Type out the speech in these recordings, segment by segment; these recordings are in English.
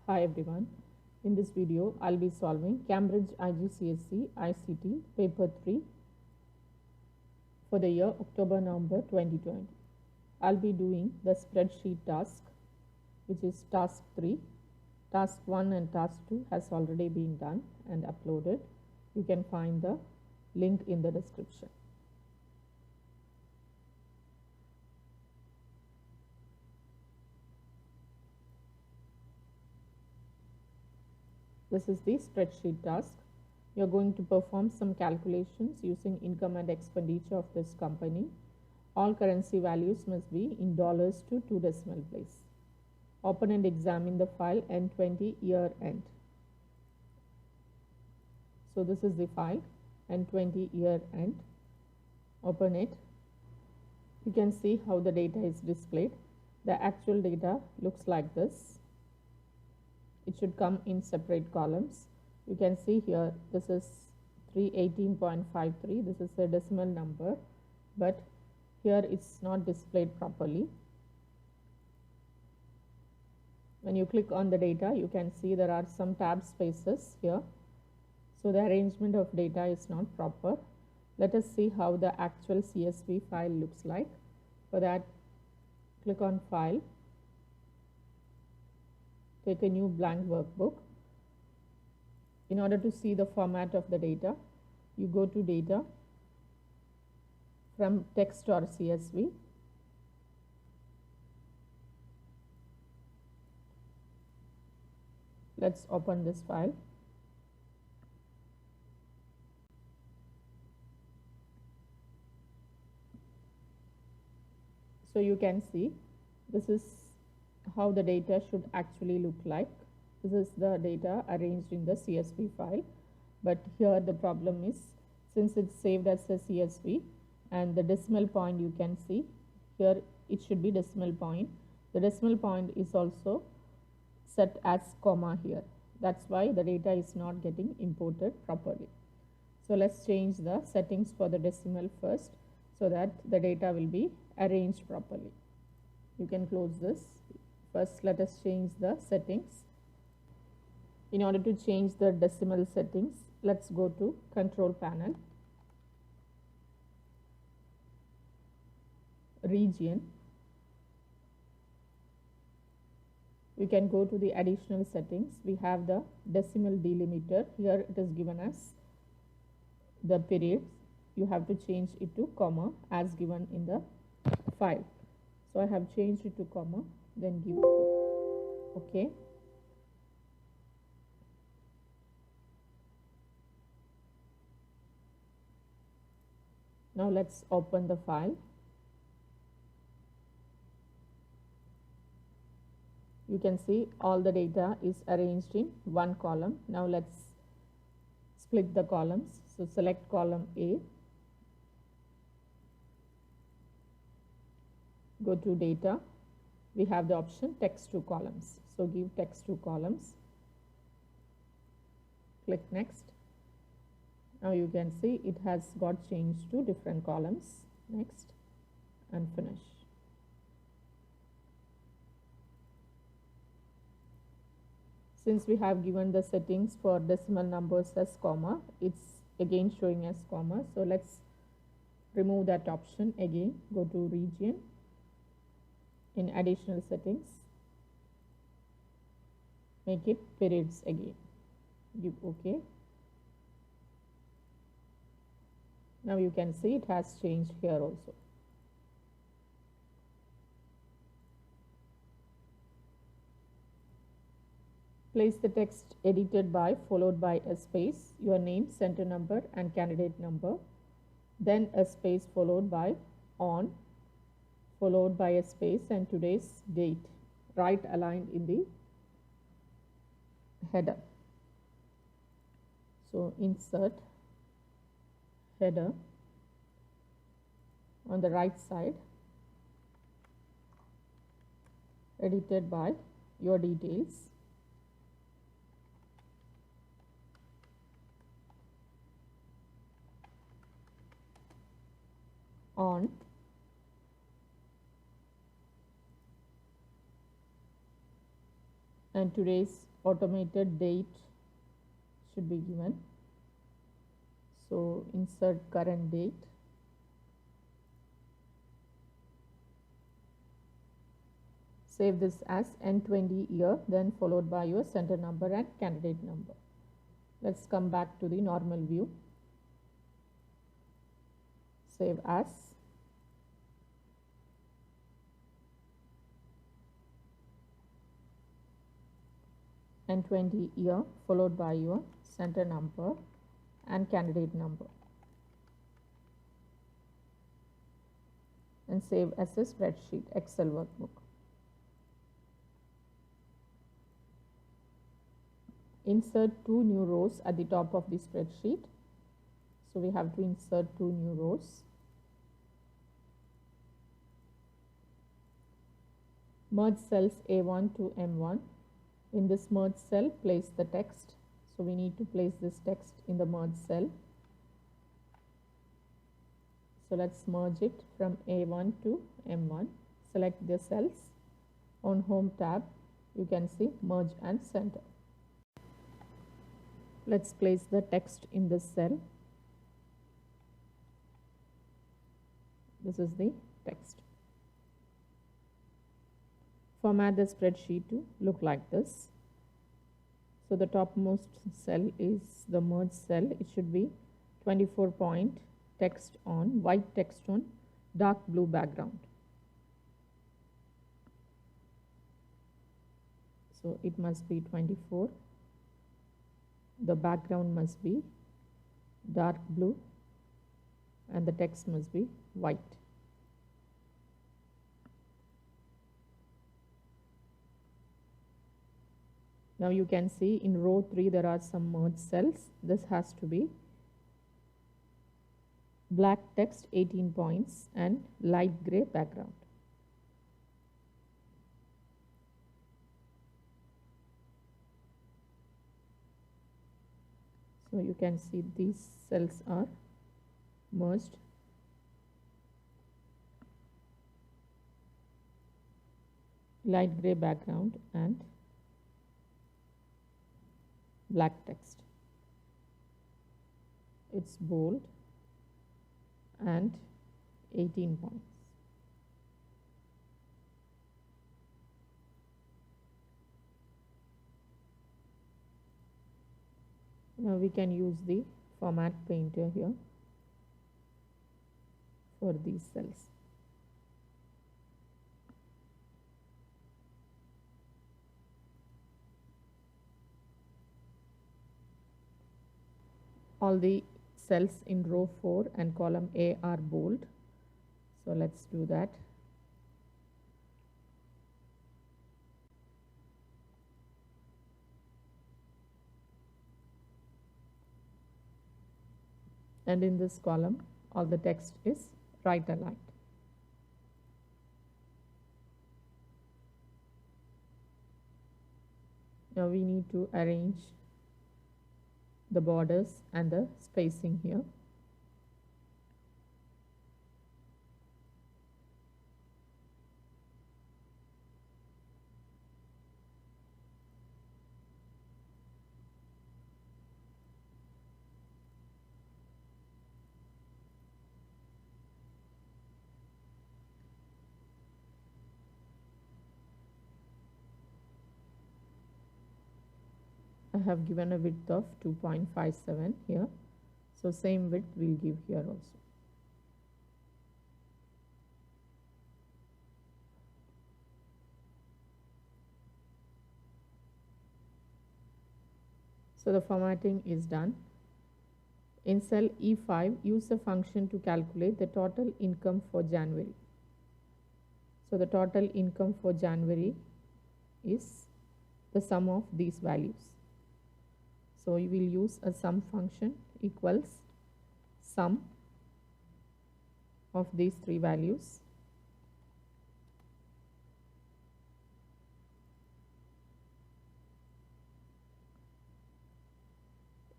Hi everyone. In this video, I'll be solving Cambridge IGCSE ICT paper 3 for the year October-November 2020. I'll be doing the spreadsheet task, which is task 3. Task 1 and task 2 has already been done and uploaded. You can find the link in the description. This is the spreadsheet task. You're going to perform some calculations using income and expenditure of this company. All currency values must be in dollars to 2 decimal place. Open and examine the file N20 year end. So this is the file N20 year end. Open it. You can see how the data is displayed. The actual data looks like this. It should come in separate columns. You can see here this is 318.53. This is a decimal number, but here it's not displayed properly. When you click on the data, you can see there are some tab spaces here. So the arrangement of data is not proper. Let us see how the actual CSV file looks like. For that, click on File. Take a new blank workbook. In order to see the format of the data, you go to Data, from Text or CSV. Let's open this file. So you can see this is how the data should actually look like. This is the data arranged in the CSV file, but here the problem is, since it's saved as a CSV and the decimal point you can see here, it should be decimal point. The decimal point is also set as comma here. That's why the data is not getting imported properly. So let's change the settings for the decimal first so that the data will be arranged properly. You can close this. First, let us change the settings. In order to change the decimal settings, let's go to Control Panel, Region. We can go to the additional settings. We have the decimal delimiter. Here it is given as the periods. You have to change it to comma as given in the file. So I have changed it to comma, then give OK. Now let's open the file. You can see all the data is arranged in one column. Now let's split the columns. So select column A, go to data. We have the option text to columns. So give text to columns. Click next. Now you can see it has got changed to different columns. Next and finish. Since we have given the settings for decimal numbers as comma, it's again showing as comma. So let's remove that option again. Go to Region, in additional settings, make it periods again. Give OK. Now you can see it has changed here also. Place the text edited by followed by a space, your name, center number and candidate number, then a space followed by on, followed by a space and today's date, right aligned in the header. So insert header on the right side, edited by your details, on, and today's automated date should be given. So insert current date. Save this as N20 year, then followed by your center number and candidate number. Let's come back to the normal view. Save as. N20 year followed by your center number and candidate number, and save as a spreadsheet, Excel workbook. Insert 2 new rows at the top of the spreadsheet. So we have to insert 2 new rows. Merge cells A1 to M1. In this merge cell, place the text. So we need to place this text in the merge cell. So let's merge it from A1 to M1. Select the cells. On Home tab, you can see Merge and Center. Let's place the text in this cell. This is the text. Format the spreadsheet to look like this. So the topmost cell is the merge cell. It should be 24 point text on white text on dark blue background. So it must be 24. The background must be dark blue and the text must be white. Now you can see in row 3 there are some merged cells. This has to be black text 18 points and light gray background. So you can see these cells are merged. Light gray background and black text. It's bold and 18 points. Now we can use the format painter here for these cells. All the cells in row 4 and column A are bold. So let's do that. And in this column, all the text is right aligned. Now we need to arrange the borders and the spacing here. I have given a width of 2.57 here. So same width we'll give here also. So the formatting is done. In cell E5, use the function to calculate the total income for January. So the total income for January is the sum of these values. So you will use a sum function equals sum of these three values.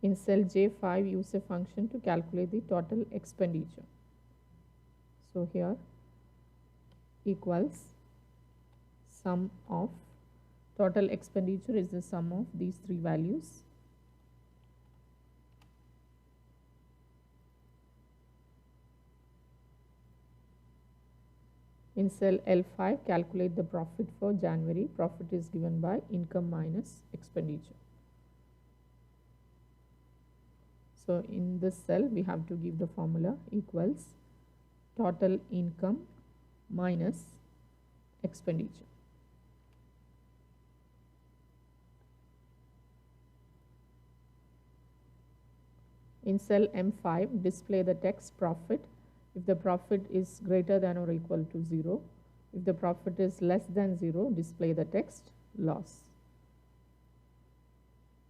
In cell J5, use a function to calculate the total expenditure. So here equals sum of Total expenditure is the sum of these three values. In cell L5, calculate the profit for January. Profit is given by income minus expenditure. So in this cell, we have to give the formula equals total income minus expenditure. In cell M5, display the text profit if the profit is greater than or equal to 0. If the profit is less than 0, display the text loss.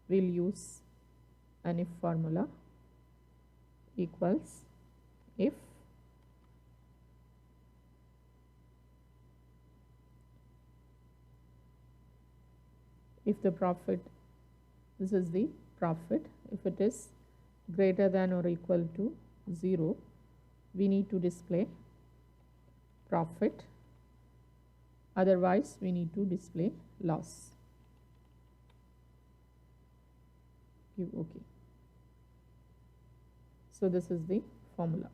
We'll use an if formula equals if the profit, this is the profit, if it is greater than or equal to 0, we need to display profit, otherwise we need to display loss. Give OK. So this is the formula.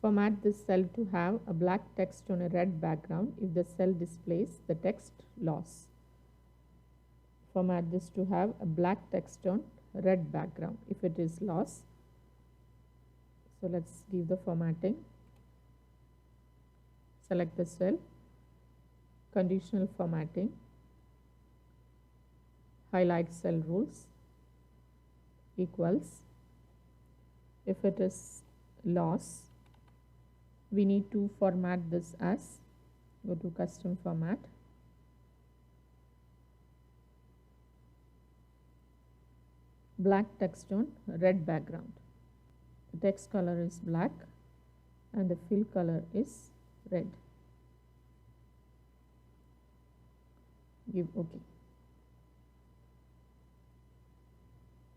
Format this cell to have a black text on a red background if the cell displays the text loss. Format this to have a black text on red background if it is loss. So let's give the formatting. Select the cell, conditional formatting, highlight cell rules, equals. If it is loss, we need to format this as, go to custom format, black text on red background. The text color is black and the fill color is red. Give OK.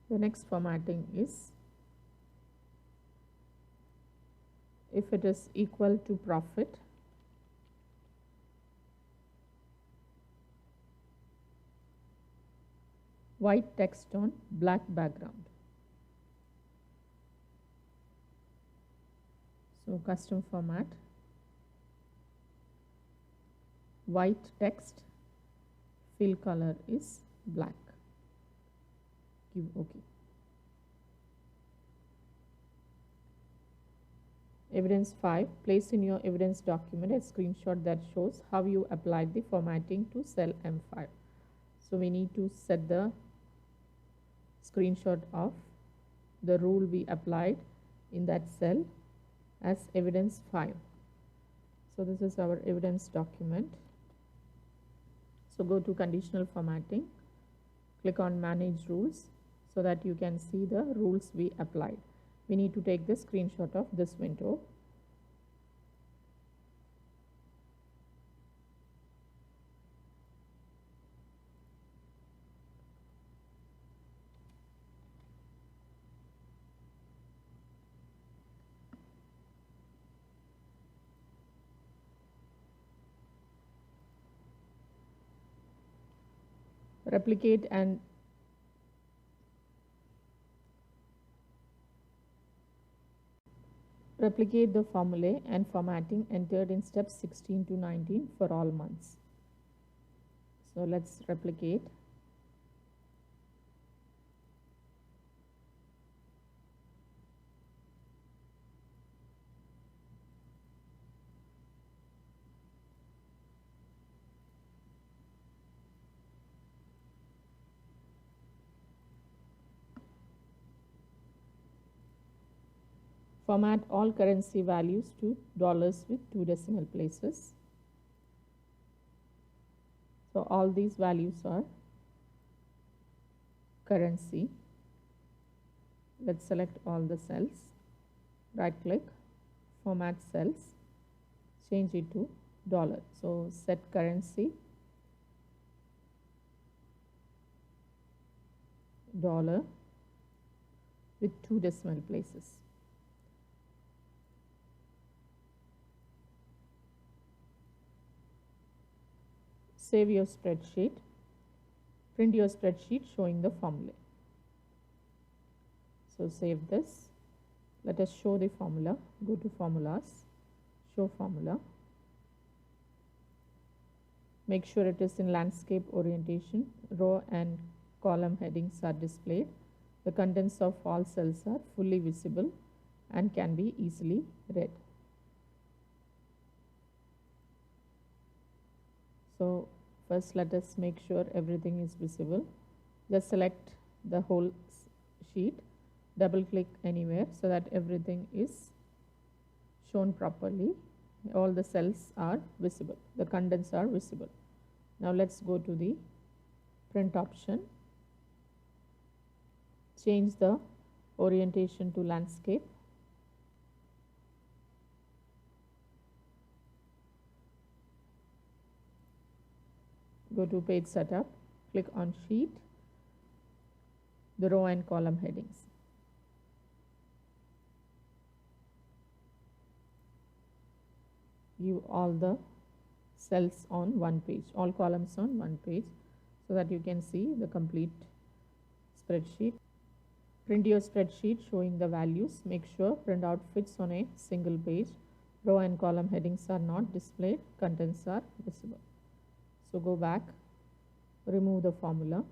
The next formatting is if it is equal to profit, white text on black background. So custom format, white text, fill color is black. Give OK. Evidence 5. Place in your evidence document a screenshot that shows how you applied the formatting to cell M5. So we need to set the screenshot of the rule we applied in that cell as evidence 5. So this is our evidence document. So go to conditional formatting, click on manage rules so that you can see the rules we applied. We need to take the screenshot of this window. Replicate the formulae and formatting entered in steps 16 to 19 for all months. So let's replicate. Format all currency values to dollars with 2 decimal places. So all these values are currency. Let's select all the cells. Right click, format cells, change it to dollar. So set currency, dollar with 2 decimal places. save your spreadsheet, print your spreadsheet showing the formula. So save this. Let us show the formula. Go to formulas, show formula. Make sure it is in landscape orientation. Row and column headings are displayed. The contents of all cells are fully visible and can be easily read. So first let us make sure everything is visible. Just select the whole sheet, double click anywhere so that everything is shown properly. All the cells are visible, the contents are visible. Now let's go to the print option. Change the orientation to landscape. Go to page setup, click on sheet, the row and column headings. Give all the cells on one page, all columns on one page, so that you can see the complete spreadsheet. Print your spreadsheet showing the values. Make sure printout fits on a single page. Row and column headings are not displayed, contents are visible. So go back, remove the formula.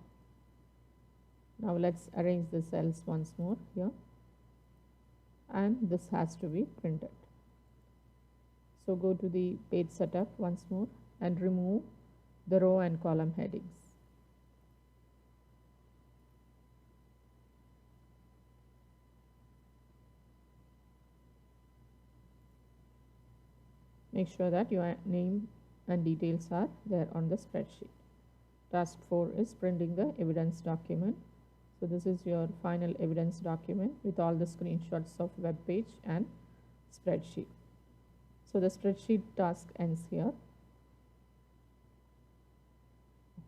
Now let's arrange the cells once more here, and this has to be printed. So go to the page setup once more and remove the row and column headings. Make sure that your name and details are there on the spreadsheet. Task 4 is printing the evidence document. So this is your final evidence document with all the screenshots of web page and spreadsheet. So the spreadsheet task ends here.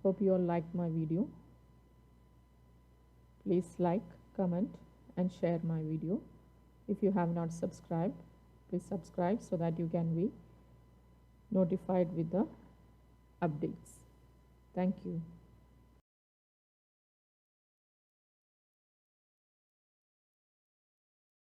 Hope you all liked my video. Please like, comment and share my video. If you have not subscribed, please subscribe so that you can be notified with the updates. Thank you.